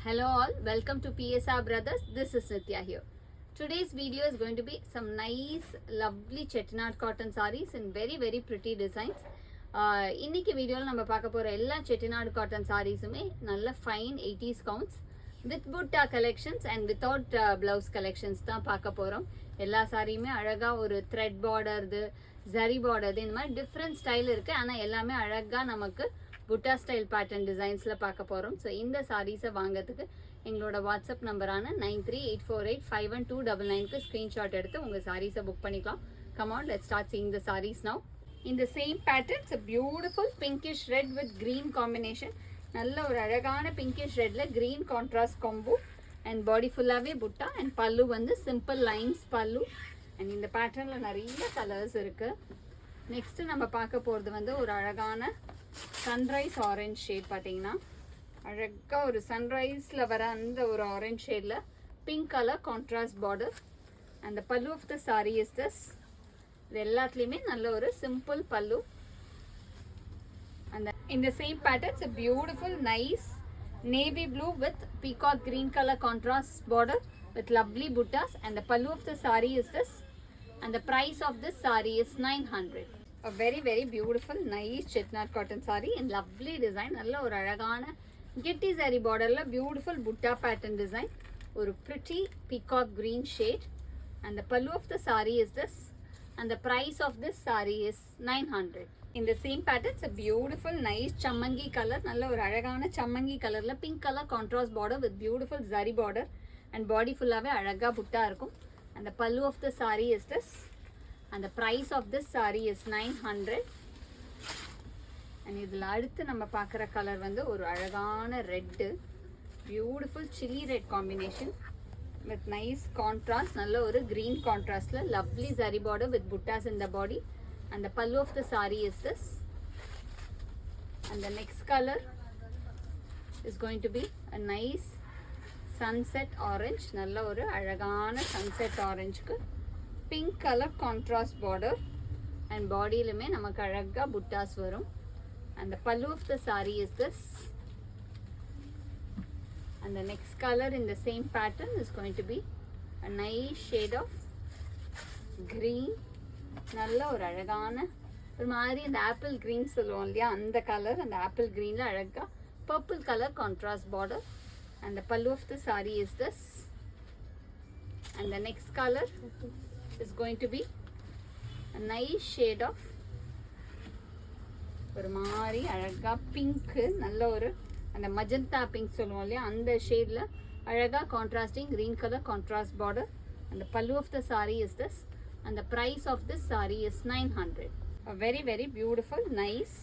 Hello all, welcome to PSR Brothers. This is Nitya here. Today's video is going to be some nice, lovely chettinad cotton sarees in very pretty designs. இன்னைக்கு வீடியோவில் நம்ம பார்க்க போகிற எல்லா chettinad cotton sareeஸுமே நல்ல fine 80s counts with butta collections and without blouse collections தான் பார்க்க போகிறோம். எல்லா சாரியுமே அழகாக ஒரு thread border, zari border இந்த மாதிரி different style இருக்குது. ஆனால் எல்லாமே அழகாக நமக்கு புட்டா ஸ்டைல் பேட்டர்ன் டிசைன்ஸில் பார்க்க போகிறோம். ஸோ இந்த சாரீஸை வாங்கிறதுக்கு எங்களோட வாட்ஸ்அப் நம்பரான 9384851299க்கு ஸ்க்ரீன்ஷாட் எடுத்து உங்கள் சாரீஸை புக் பண்ணிக்கலாம். Come on, let's start seeing the sarees now. இந்த same patterns beautiful pinkish red with green combination. நல்ல ஒரு அழகான பிங்கிஷ் ரெட்டில் green contrast combo and body ஃபுல்லாகவே புட்டா அண்ட் பல்லு வந்து சிம்பிள் லைன்ஸ் பல்லு. அண்ட் இந்த பேட்டர்னில் நிறைய கலர்ஸ் இருக்குது. நெக்ஸ்ட்டு நம்ம பார்க்க போகிறது வந்து ஒரு அழகான சன்ரைஸ் ஆரஞ்ச் ஷேட். பார்த்தீங்கன்னா அழகாக ஒரு சன்ரைஸில் வர அந்த ஒரு ஆரஞ்ச் ஷேடில் பிங்க் கலர் கான்ட்ராஸ்ட் பார்டர். அந்த pallu of the sari is this. இது எல்லாத்துலேயுமே நல்ல ஒரு சிம்பிள் பல்லு. அந்த இந்த same patterns beautiful nice navy blue with peacock green colour contrast border with lovely buttas, and the pallu of the saree is this, and the price of this saree is 900. A very beautiful nice chettinad cotton saree in lovely design. நல்ல ஒரு அழகான getty zari borderல beautiful butta pattern design, ஒரு pretty peacock green shade, and the pallu of the saree is this, and the price of this saree is 900. In the same pattern it's a beautiful nice chammangi color. நல்ல ஒரு அழகான chammangi colorல pink color contrast border with beautiful zari border and body ஃபுல்லாகவே அழகாக புட்டா இருக்கும். and the pallu of the saree is this, and the price of this saree is 900. and இதில் அடுத்து நம்ம பார்க்குற கலர் வந்து ஒரு அழகான red, beautiful chilli red combination with nice contrast. நல்ல ஒரு க்ரீன் கான்ட்ராஸ்டில் lovely zari border with buttas in the body, and the pallu of the saree is this. and the next color is going to be a nice sunset orange. நல்ல ஒரு அழகான sunset ஆரஞ்சுக்கு pink colour contrast border and பாடியிலுமே நமக்கு அழகாக புட்டாஸ் வரும். அந்த pallu of the sari is this. and the next color in the same pattern is going to be a nice shade of green. நல்ல ஒரு அழகான ஒரு மாதிரி இந்த ஆப்பிள் க்ரீன் சொல்லுவோம் இல்லையா, அந்த கலர். அந்த ஆப்பிள் க்ரீனில் அழகாக purple colour contrast border. and the pallu of the saree is this. and the next color is going to be a nice shade of ஒரு மாதிரி அழகா பிங்க், நல்ல ஒரு அந்த மஜந்தா பிங்க் சொல்லுவோம் இல்லையா, அந்த ஷேடில் அழகாக contrasting green colour contrast border. and the pallu of the saree is this, and the price of this saree is 900. a very beautiful nice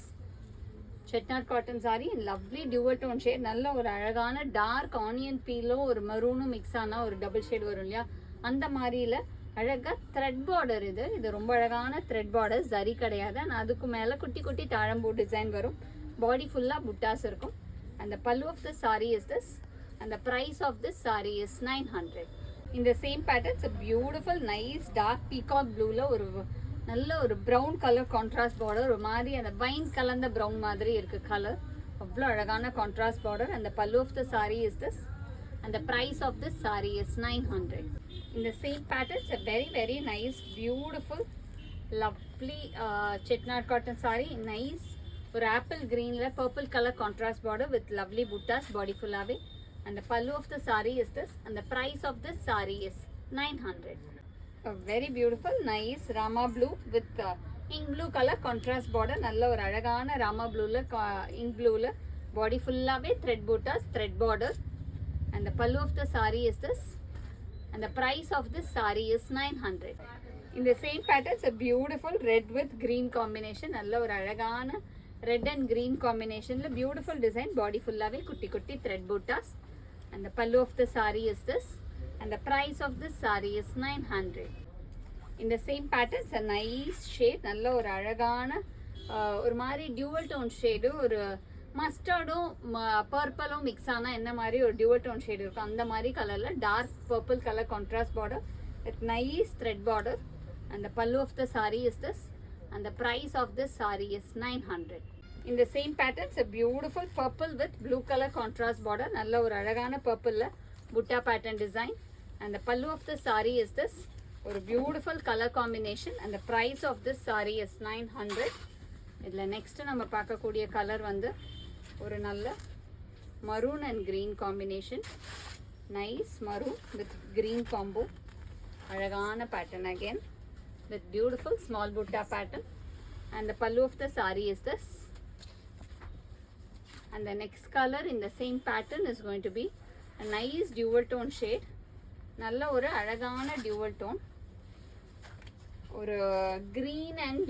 chettinad cotton saree in lovely dual tone shade. நல்ல ஒரு அழகான dark onion below ஒரு மரூனும் mix ஆனால் ஒரு double shade வரும் இல்லையா, அந்த மாதிரியில் அழகாக த்ரெட் பார்டர். இது ரொம்ப அழகான த்ரெட் பார்டர், சரி கிடையாது. ஆனால் அதுக்கு மேலே குட்டி தாழம்பூ டிசைன் வரும். பாடி ஃபுல்லாக புட்டாஸ் இருக்கும். அந்த pallu of the sari is this, and the price of this saree is 900. in the same pattern it's a beautiful nice dark peacock blueல ஒரு நல்ல ஒரு ப்ரௌன் கலர் கான்ட்ராஸ்ட் பார்டர். ஒரு மாதிரி அந்த வைன் கலந்த ப்ரௌன் மாதிரி இருக்குது கலர். அவ்வளோ அழகான கான்ட்ராஸ்ட் பார்டர். அந்த pallu of the sari is this, and the price of this saree is 900. in the same pattern it's a very nice beautiful lovely chettinad cotton saree. nice ஒரு ஆப்பிள் க்ரீனில் purple colour contrast border with lovely buttas body ஃபுல்லாகவே. and the pallu of the saree is this, and the price of this saree is 900. a very beautiful nice rama blue with ink blue color contrast border. நல்ல ஒரு அழகான rama blueல ink blueல body ஃபுல்லாகவே thread buttas thread border. and the pallu of the saree is this, and the price of this saree is 900. in the same pattern it's a beautiful red with green combination. நல்ல ஒரு அழகான red and green combinationல beautiful design. body ஃபுல்லாகவே குட்டி thread buttas. and the pallu of the saree is this, and the price of this saree is 900. in the same pattern it's a nice shade. நல்ல ஒரு அழகான ஒரு மாதிரி dual tone shade, ஒரு மஸ்டர்டும் பர்பிளும் mix ஆனால் என்ன மாதிரி ஒரு டியூவல் டோன் ஷேடு இருக்கும், அந்த மாதிரி கலரில் dark purple colour contrast border with nice thread border. and the pallu of the saree is this, and the price of this saree is 900. In the same pattern, it's a beautiful purple with blue color contrast border. Nalla or alagana purple la butta pattern design. And the pallu of the saree is this. Or a beautiful color combination. And the price of this saree is 900. Idla next nama paakakodiya color vandu or nalla maroon and green combination. Nice maroon with green combo. Alagana pattern again with beautiful small butta pattern. And the pallu of the saree is this. And the next color in the same pattern is going to be a nice dual tone shade. Nalla oru alagana dual tone. Or green and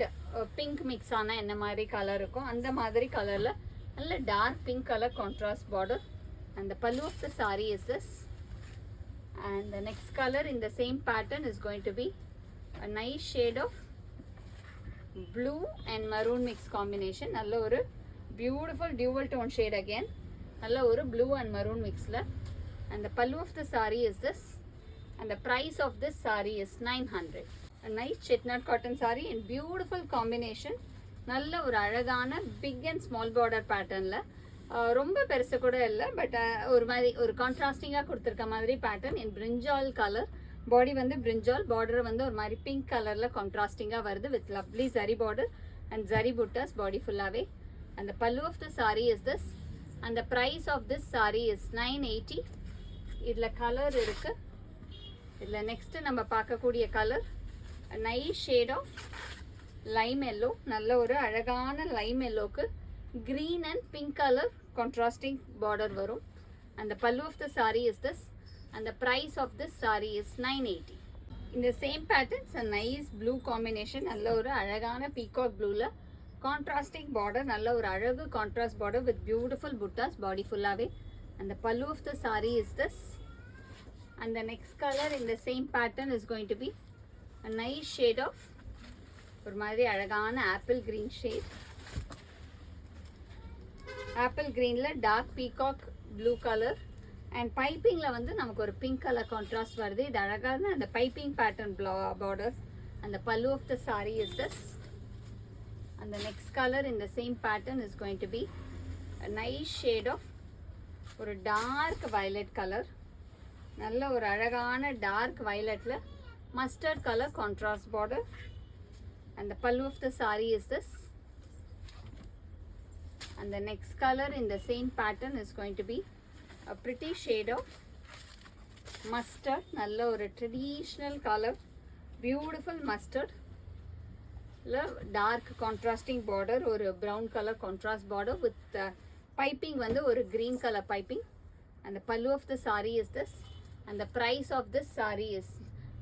pink mix ana enna mari color irukum andha madri color la nalla dark pink color contrast border. And the pallu of the saree is this. And the next color in the same pattern is going to be a nice shade of blue and maroon mix combination. Nalla oru beautiful dual tone shade again. Nalla oru blue and maroon mix la. And the pallu of the saree is this. And the price of this saree is 900. A nice chetnut cotton saree in beautiful combination. Nalla oru alagana big and small border pattern la. ரொம்ப பெருசு கூட இல்லை but ஒரு மாதிரி ஒரு கான்ட்ராஸ்டிங்காக கொடுத்துருக்க மாதிரி pattern இன் பிரிஞ்சால் colour. பாடி வந்து பிரிஞ்சால், பார்டர் வந்து ஒரு மாதிரி பிங்க் கலரில் கான்ட்ராஸ்டிங்காக வருது with lovely zari border and zari புட்டாஸ் பாடி ஃபுல்லாகவே. And the pallu of the saree is this. And the price of this saree is 980. இதில் கலர் இருக்குது. இதில் நெக்ஸ்ட்டு நம்ம பார்க்கக்கூடிய colour nice shade of lime yellow. நல்ல ஒரு அழகான லைம் எல்லோக்கு green and pink color contrasting border varum. And the pallu of the saree is this. And the price of this saree is 980. In the same pattern, it's a nice blue combination. Nalla oru alagana peacock blue la contrasting border. Nalla oru alagu contrast border with beautiful buttas body fullave. And the pallu of the saree is this. And the next color in the same pattern is going to be a nice shade of oru madri alagana apple green shade. Apple க்ரீனில் dark peacock blue colour and பைப்பிங்கில் வந்து நமக்கு ஒரு pink colour contrast வருது. இது அழகான அந்த piping pattern border. அந்த pallu of the sari is this. அந்த next colour in the same pattern is going to be nice shade of ஒரு டார்க் வயலட் கலர். நல்ல ஒரு அழகான டார்க் வயலட்டில் மஸ்டர்ட் கலர் கான்ட்ராஸ்ட் பார்டர். அந்த pallu of the sari is this. And the next color in the same pattern is going to be a pretty shade of mustard. Nalla or traditional color, beautiful mustard. Dark contrasting border or a brown color contrast border with piping vandu or green color piping. And the pallu of the saree is this. And the price of this saree is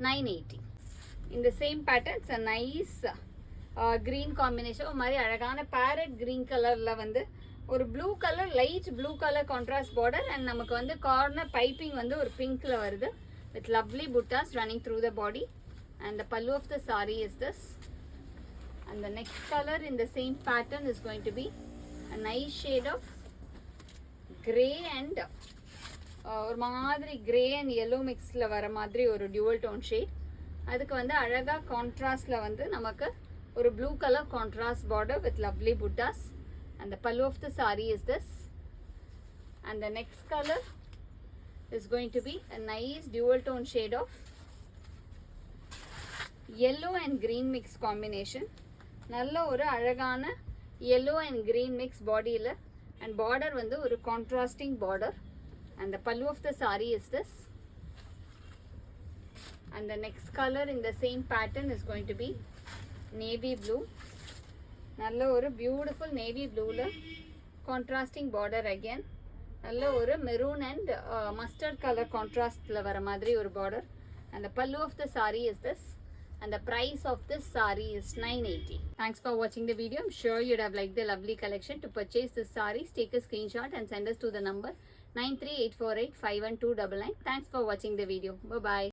980. In the same pattern, it's a nice green combination. ஒரு மாதிரி அழகான farad green கலரில் வந்து ஒரு blue colour light blue colour contrast border and நமக்கு வந்து corner piping வந்து ஒரு பிங்க்கில் வருது with lovely buttas running through the body. And the pallu of the sari is this. And the next colour in the same pattern is going to be a nice shade of grey and ஒரு மாதிரி grey and yellow மிக்ஸில் வர மாதிரி ஒரு dual tone shade. அதுக்கு வந்து அழகாக கான்ட்ராஸ்டில் வந்து நமக்கு ஒரு blue color contrast border with lovely buttas. And the pallu of the saree is this. And the next color is going to be a nice dual tone shade of yellow and green mix combination. Nalla oru alagana yellow and green mix body la and border vandu oru contrasting border. And the pallu of the saree is this. And the next color in the same pattern is going to be navy blue. நல்ல ஒரு beautiful navy ப்ளூவில் contrasting border again. நல்ல ஒரு maroon and mustard colour கான்ட்ராஸ்டில் வர மாதிரி ஒரு border. And the pallu of the sari is this. And the price of this saree is 980. Thanks for watching the video. I'm sure you'd have liked the lovely collection. To purchase this sarees, take a screenshot and send us to the number 938485129. Thanks for watching the video. Bye-bye.